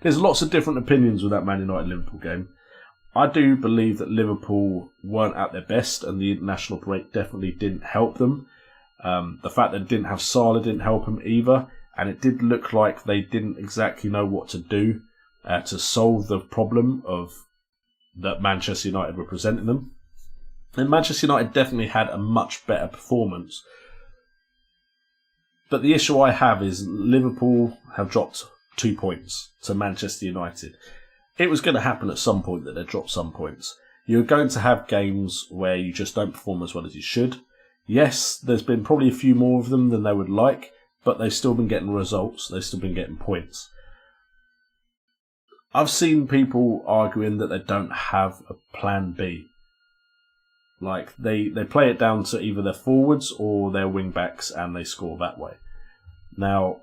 there's lots of different opinions with that Man United-Liverpool game. I do believe that Liverpool weren't at their best, and the international break definitely didn't help them. The fact that they didn't have Salah didn't help them either, and it did look like they didn't exactly know what to do to solve the problem of that Manchester United were presenting them. And Manchester United definitely had a much better performance. But the issue I have is Liverpool have dropped 2 points to Manchester United. It was going to happen at some point that they dropped some points. You're going to have games where you just don't perform as well as you should. Yes, there's been probably a few more of them than they would like, but they've still been getting results. They've still been getting points. I've seen people arguing that they don't have a plan B. Like, they play it down to either their forwards or their wing-backs and they score that way. Now,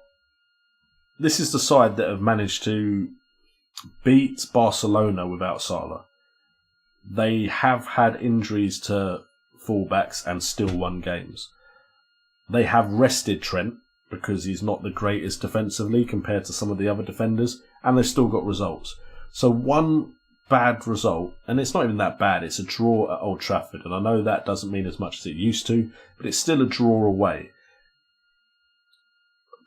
this is the side that have managed to beat Barcelona without Salah. They have had injuries to fullbacks and still won games. They have rested Trent because he's not the greatest defensively compared to some of the other defenders, and they've still got results. So one bad result, and it's not even that bad, it's a draw at Old Trafford, and I know that doesn't mean as much as it used to, but it's still a draw away.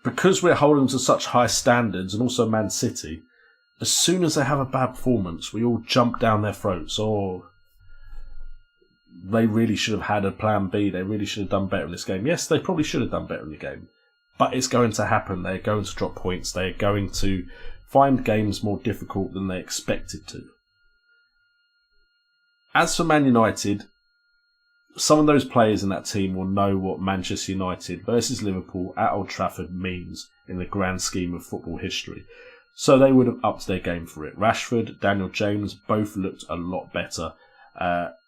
Because we're holding to such high standards, and also Man City, as soon as they have a bad performance, we all jump down their throats. Or they really should have had a plan B. They really should have done better in this game. Yes, they probably should have done better in the game. But it's going to happen. They're going to drop points. They're going to find games more difficult than they expected to. As for Man United, some of those players in that team will know what Manchester United versus Liverpool at Old Trafford means in the grand scheme of football history. So they would have upped their game for it. Rashford, Daniel James both looked a lot better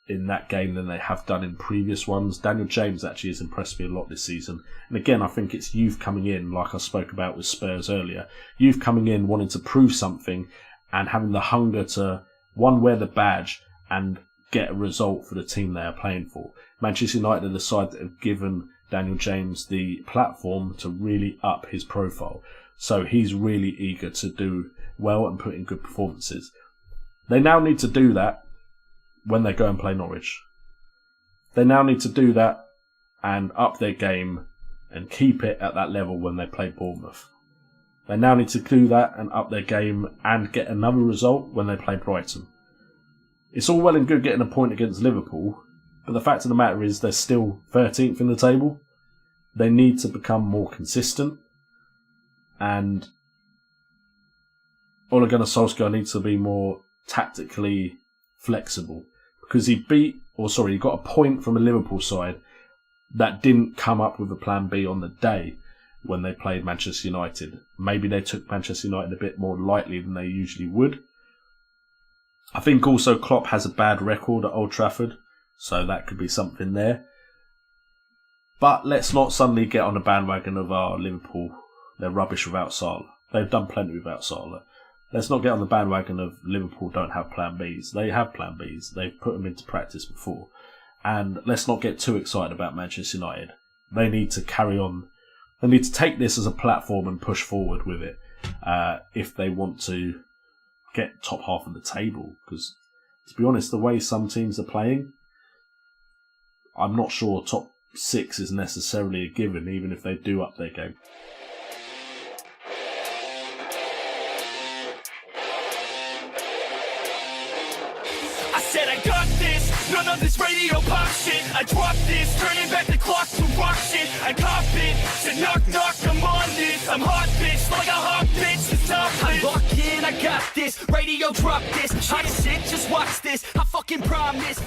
in that game than they have done in previous ones. Daniel James actually has impressed me a lot this season. And again, I think it's youth coming in, like I spoke about with Spurs earlier. Youth coming in, wanting to prove something and having the hunger to, one, wear the badge and get a result for the team they are playing for. Manchester United are the side that have given Daniel James the platform to really up his profile. So he's really eager to do well and put in good performances. They now need to do that when they go and play Norwich. They now need to do that and up their game and keep it at that level when they play Bournemouth. They now need to do that and up their game and get another result when they play Brighton. It's all well and good getting a point against Liverpool, but the fact of the matter is they're still 13th in the table. They need to become more consistent, and Ole Gunnar Solskjaer needs to be more tactically flexible, because he got a point from a Liverpool side that didn't come up with a plan B on the day when they played Manchester United. Maybe they took Manchester United a bit more lightly than they usually would. I think also Klopp has a bad record at Old Trafford, so that could be something there. But let's not suddenly get on the bandwagon of Liverpool. They're rubbish without Salah. They've done plenty without Salah. Let's not get on the bandwagon of Liverpool don't have plan Bs. They have plan Bs. They've put them into practice before. And let's not get too excited about Manchester United. They need to carry on. They need to take this as a platform and push forward with it if they want to get top half of the table. Because, to be honest, the way some teams are playing, I'm not sure top 6 is necessarily a given, even if they do up their game. I said I got this, none of this radio pop shit. I dropped this, turning back the clock to rock shit. I cop it, said knock knock, I'm on this. I'm hot bitch, like a hot bitch, it's tough. I lock in, I got this, radio drop this. Hot shit, just watch this, I fucking promise.